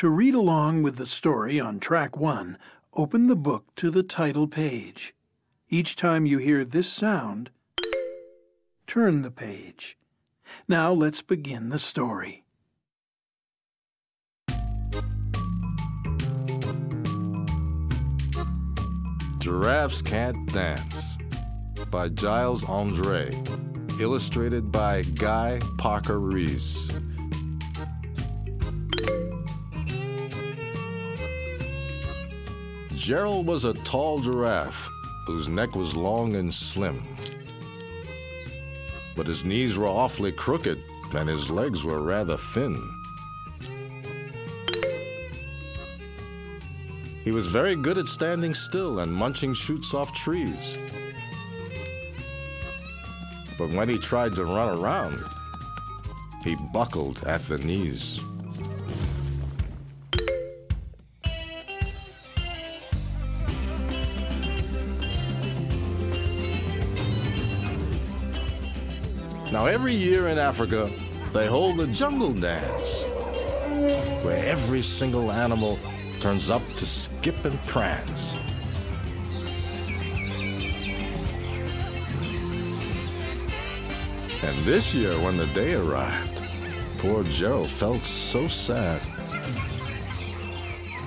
To read along with the story on track 1, open the book to the title page. Each time you hear this sound, turn the page. Now let's begin the story. Giraffes Can't Dance by Giles Andre, illustrated by Guy Parker Rees. Gerald was a tall giraffe whose neck was long and slim. But his knees were awfully crooked and his legs were rather thin. He was very good at standing still and munching shoots off trees. But when he tried to run around, he buckled at the knees. Now, every year in Africa, they hold a jungle dance, where every single animal turns up to skip and prance. And this year, when the day arrived, poor Gerald felt so sad,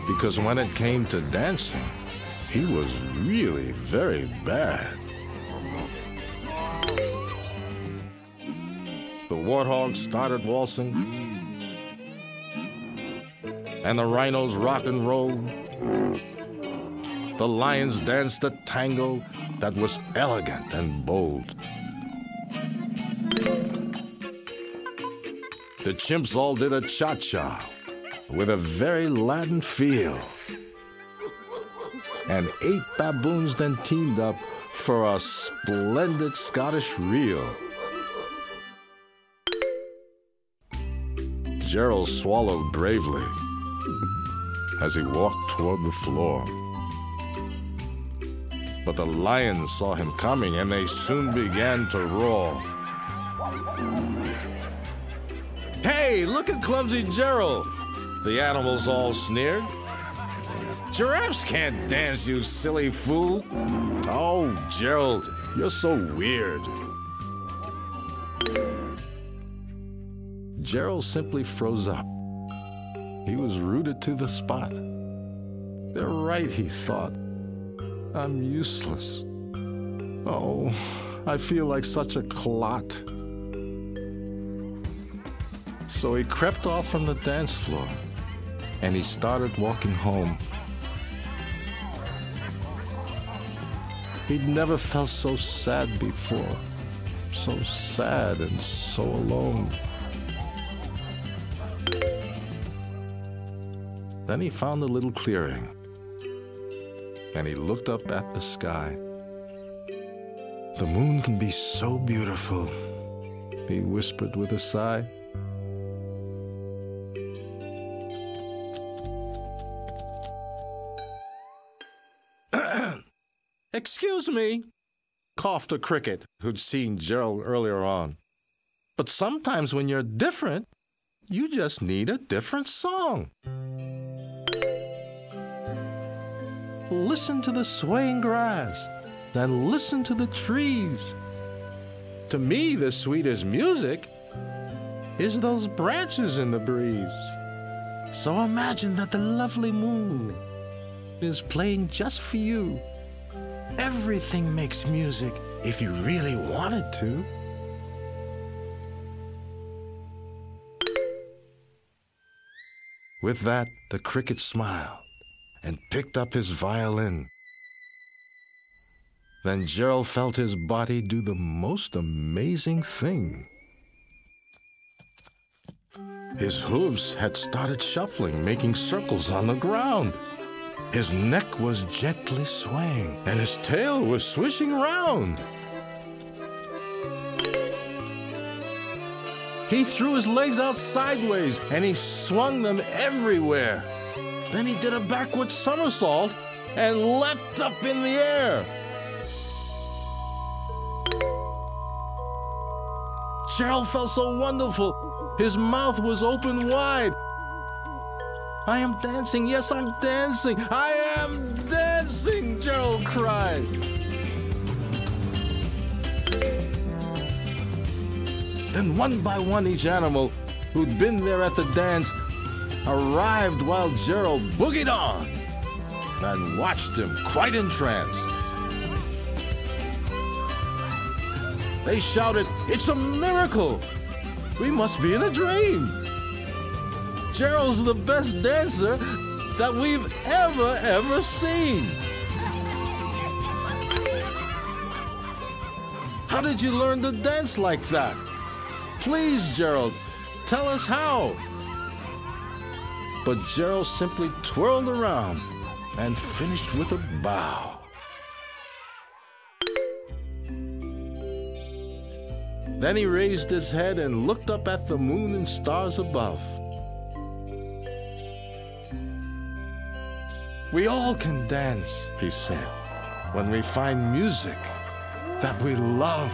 because when it came to dancing, he was really very bad. The warthogs started waltzing, and the rhinos rock and rolled. The lions danced a tango that was elegant and bold. The chimps all did a cha-cha with a very Latin feel. And 8 baboons then teamed up for a splendid Scottish reel. Gerald swallowed bravely as he walked toward the floor. But the lions saw him coming, and they soon began to roar. "Hey, look at clumsy Gerald!" the animals all sneered. "Giraffes can't dance, you silly fool!" "Oh, Gerald, you're so weird." Gerald simply froze up. He was rooted to the spot. "They're right," he thought. "I'm useless. Oh, I feel like such a clot." So he crept off from the dance floor, and he started walking home. He'd never felt so sad before, so sad and so alone. Then he found a little clearing, and he looked up at the sky. "The moon can be so beautiful," he whispered with a sigh. "Excuse me," coughed a cricket who'd seen Gerald earlier on. "But sometimes when you're different, you just need a different song. Listen to the swaying grass and listen to the trees. To me, the sweetest music is those branches in the breeze. So imagine that the lovely moon is playing just for you. Everything makes music if you really wanted to." With that, the cricket smiled and picked up his violin. Then Gerald felt his body do the most amazing thing. His hooves had started shuffling, making circles on the ground. His neck was gently swaying, and his tail was swishing round. He threw his legs out sideways, and he swung them everywhere. Then he did a backward somersault and leapt up in the air. Gerald felt so wonderful. His mouth was open wide. I am dancing. Yes, I'm dancing. I am dancing, Gerald cried. Then one by one, each animal who'd been there at the dance arrived while Gerald boogied on and watched him quite entranced. They shouted, "It's a miracle! We must be in a dream! Gerald's the best dancer that we've ever seen!" How did you learn to dance like that? Please, Gerald, tell us how. But Gerald simply twirled around and finished with a bow. Then he raised his head and looked up at the moon and stars above. "We all can dance," he said, "when we find music that we love."